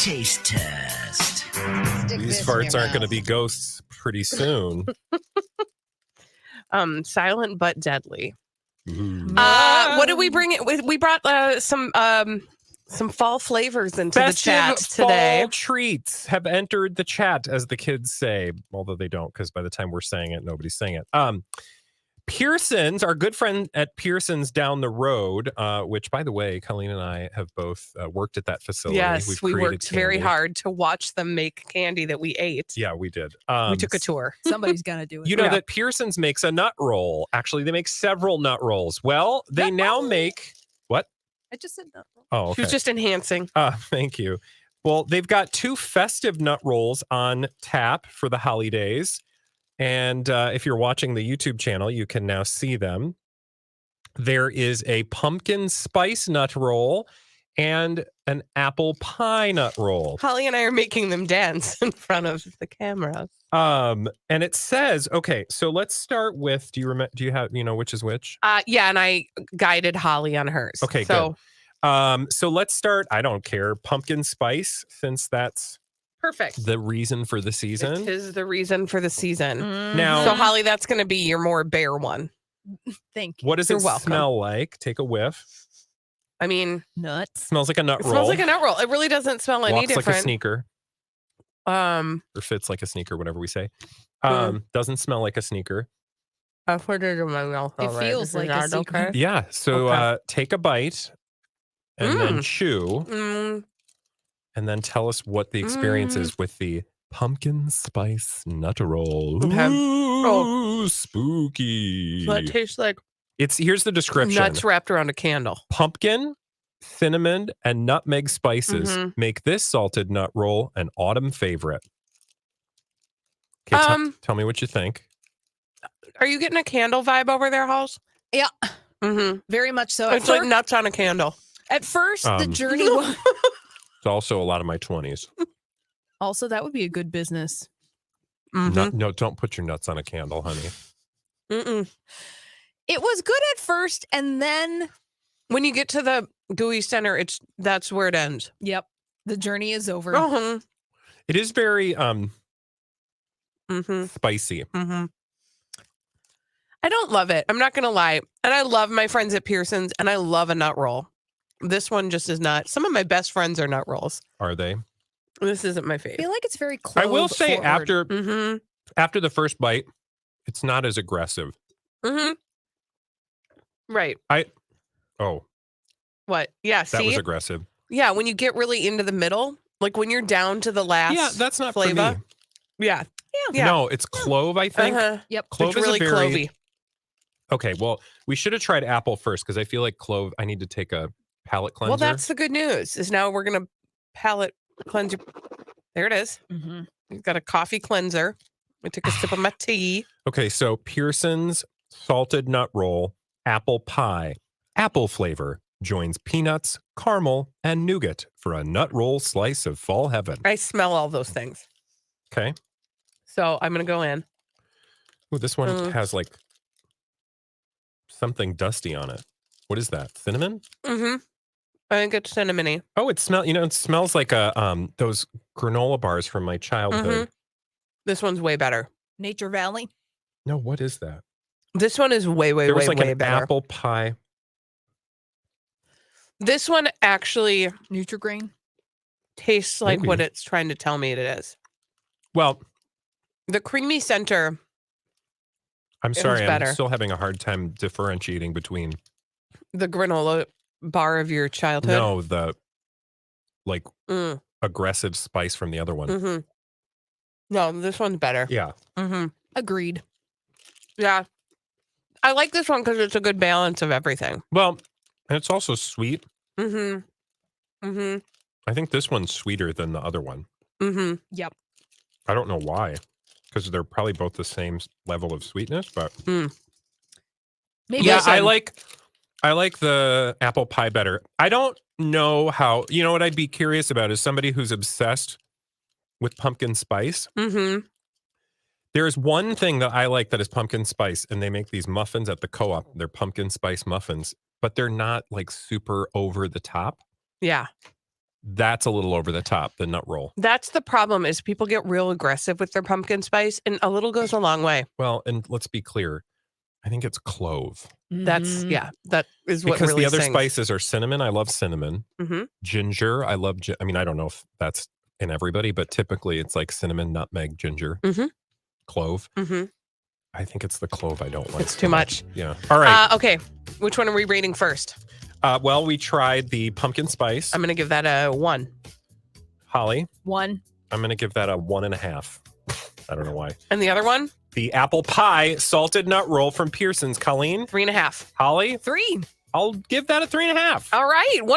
Taste test. These farts aren't going to be ghosts pretty soon. Silent but deadly. What did we bring? We brought some fall flavors into the chat today. Fall treats have entered the chat, as the kids say, although they don't, because by the time we're saying it, nobody's saying it. Pearson's, our good friend at Pearson's down the road, which, by the way, Colleen and I have both worked at that facility. Yes, we worked very hard to watch them make candy that we ate. Yeah, we did. We took a tour. Somebody's gonna do it. You know that Pearson's makes a nut roll. Actually, they make several nut rolls. Well, they now make what? I just said nut roll. Oh, okay. She was just enhancing. Thank you. Well, they've got 2 festive nut rolls on tap for the holidays. And if you're watching the YouTube channel, you can now see them. There is a pumpkin spice nut roll and an apple pie nut roll. Holly and I are making them dance in front of the camera. And it says, okay, so let's start with, do you have, which is which? Yeah, and I guided Holly on hers. Okay, good. So let's start, I don't care, pumpkin spice, since that's perfect. The reason for the season. It is the reason for the season. Now, so Holly, that's going to be your more bare one. Thank you. What does it smell like? Take a whiff. I mean, nuts. Smells like a nut roll. Smells like a nut roll. It really doesn't smell any different. Walks like a sneaker. Or fits like a sneaker, whatever we say. Doesn't smell like a sneaker. I put it in my mouth. It feels like a sneaker. Okay? Yeah. So take a bite and then chew. And then tell us what the experience is with the pumpkin spice nut roll. Ooh, spooky. So it tastes like here's the description. Nuts wrapped around a candle. Pumpkin, cinnamon, and nutmeg spices make this salted nut roll an autumn favorite. Okay, tell me what you think. Are you getting a candle vibe over there, Halls? Yeah. Very much so. It's like nuts on a candle. At first, the journey was... It's also a lot of my 20s. Also, that would be a good business. No, don't put your nuts on a candle, honey. It was good at first, and then when you get to the gooey center, that's where it ends. Yep, the journey is over. It is very spicy. I don't love it. I'm not gonna lie, and I love my friends at Pearson's, and I love a nut roll. This one just is not. Some of my best friends are nut rolls. Are they? This isn't my favorite. I feel like it's very close. I will say forward. after the first bite, it's not as aggressive. Right. What? Yeah. That was aggressive. Yeah. When you get really into the middle, like when you're down to the last. Yeah, that's not flavor. for me. Yeah. No, it's clove, I think. Yep. Clove it's really is clovey. Okay, well, we should have tried apple first because I feel like clove, I need to take a palate cleanser. Well, that's the good news is now we're going to palate cleanse. There it is. We've got a coffee cleanser. I took a sip of my tea. Okay, so Pearson's salted nut roll, apple pie, apple flavor joins peanuts, caramel, and nougat for a nut roll slice of fall heaven. I smell all those things. Okay. So I'm going to go in. Ooh, this one has like something dusty on it. What is that? Cinnamon? I think it's cinnamony. Oh, it smells like those granola bars from my childhood. This one's way better. Nature Valley. No, what is that? This one is way There was like way an better. apple pie. This one actually Nutri-Grain tastes like Maybe. what it's trying to tell me it is. Well, the creamy center. I'm sorry, better. I'm still having a hard time differentiating between the granola bar of your childhood. No, the like aggressive spice from the other one. No, this one's better. Yeah. Agreed. Yeah. I like this one because it's a good balance of everything. Well, and it's also sweet. I think this one's sweeter than the other one. Yep. I don't know why, because they're probably both the same level of sweetness, but Maybe yeah, I like the apple pie better. I don't know how, what I'd be curious about is somebody who's obsessed with pumpkin spice. There's one thing that I like that is pumpkin spice, and they make these muffins at the co-op. They're pumpkin spice muffins, but they're not like super over the top. Yeah. That's a little over the top, the nut roll. That's the problem is people get real aggressive with their pumpkin spice, and a little goes a long way. Well, and let's be clear. I think it's clove. That's, Mhm. yeah, that is what Because really the other sings. spices are cinnamon. I love cinnamon. Mhm. Ginger. I love, I mean, I don't know if that's in everybody, but typically it's like cinnamon, nutmeg, ginger, Mhm. clove. Mhm. I think it's the clove I don't like. It's too much. Yeah. All right. Okay. Which one are we rating first? Well, we tried the pumpkin spice. I'm going to give that a 1. Holly, 1. I'm going to give that a 1.5. I don't know why. And the other one? The apple pie salted nut roll from Pearson's. Colleen, 3.5. Holly, 3. I'll give that a 3.5. All right.